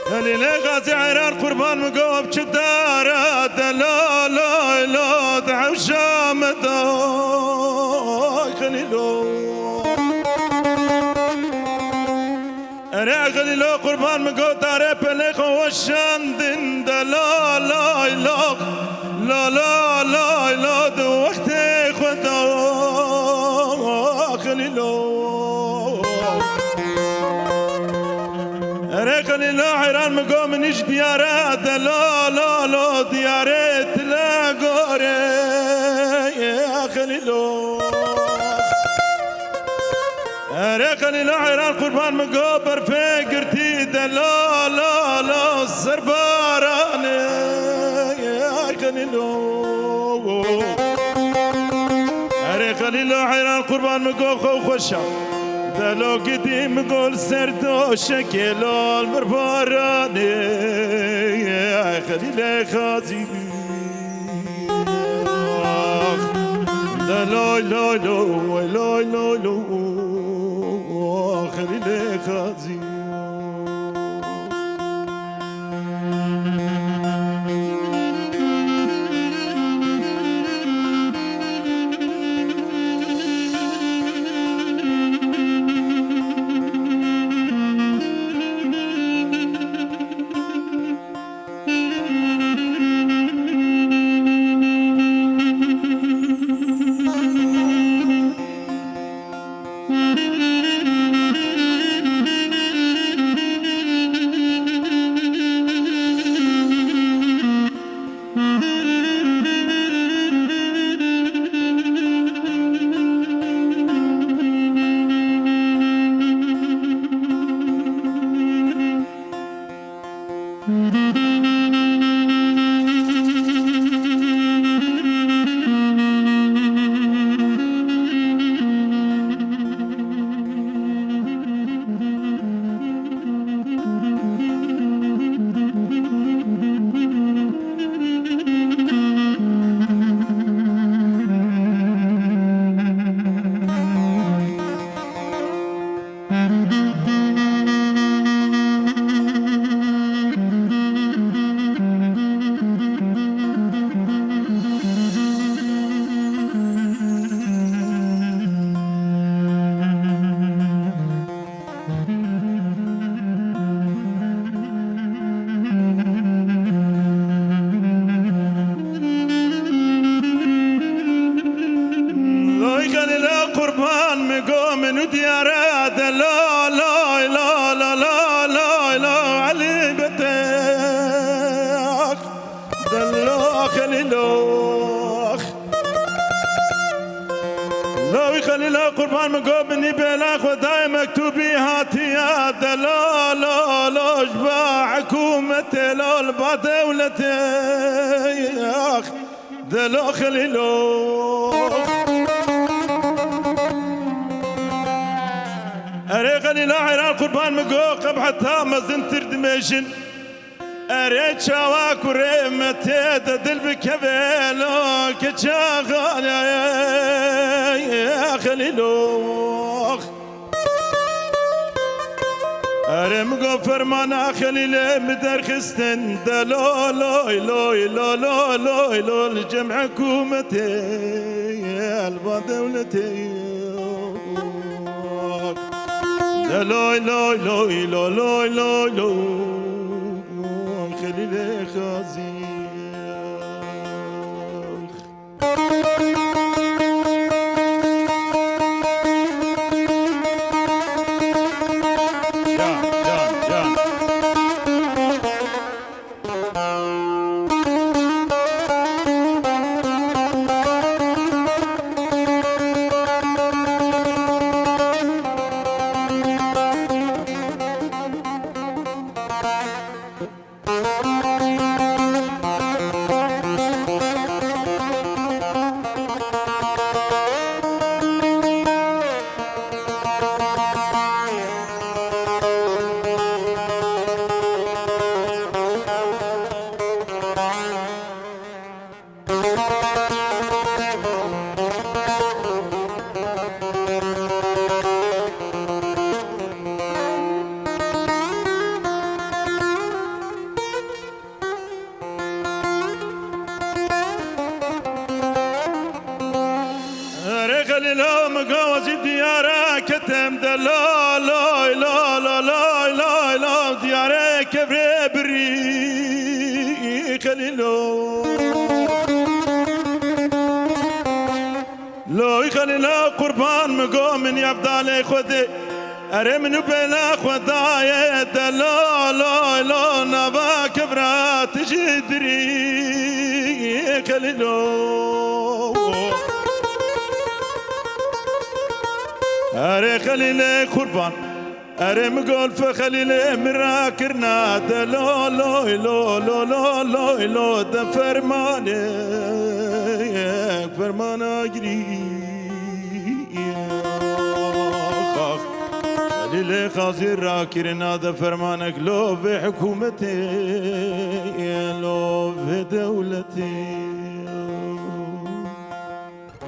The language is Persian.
خليلي غازي عيران قربان مقوب شدارة لا لا لا تعوشا مدى خليلو أنا خليلو قربان مقوب داري بليخ وشاندن لا لا لا لا لا لا لا دو وقتي خدا خليلو ريخني لا حيران مقوم نيش ديارات لا لا لا ديارات لا قوري يا خليلو ريخني لا حيران قربان مقوم برفيق ارتيد لا لا لا السرباراني يا خليلو ريخني لا حيران قربان مقوم خو خوشا دلو قديم قول سردو شكلو المرباراني يا خليلي خازي دلو لو لو لو لو لو خليلي خازي من ديارات لا لا لا لا لا لا لا علي بتاخ دلو خليلوخ لو يخلي له قربان مقوم مني بلاخ وداي مكتوبي هاتي يا لا لا لا جبا حكومتي لا البعض ولتي اخ دلو خليلوخ أريقني لا عيران قربان مقوق بحتى مزن تردميشن أريد شواك ورمتي دل بكبيلو كشاغال يا خليلو أرم غفر مانا خليل مدر خستن دلو لوي لوي لو لو لوي لو الجمع حكومتي البا دولتي دلوي لوي لوي لو لوي لوي لو خليل خازي خليلو مقوز ديارة كتم دلو لوي لو لو لوي لوي لو ديارة كبري بري خليلو لوي خليلو قربان مقو من يبدالي خودي أري منو بلا خدايا دلو لوي لو نبا كبرا تجدري خليلو أري خليلي قربان أري مقول فخليلي مراكرنا دلو لو لو لو لو لو لو ده فرمان أجري خليلي خازي راكرنا ده فرمانك لو في حكومتي لو في دولتي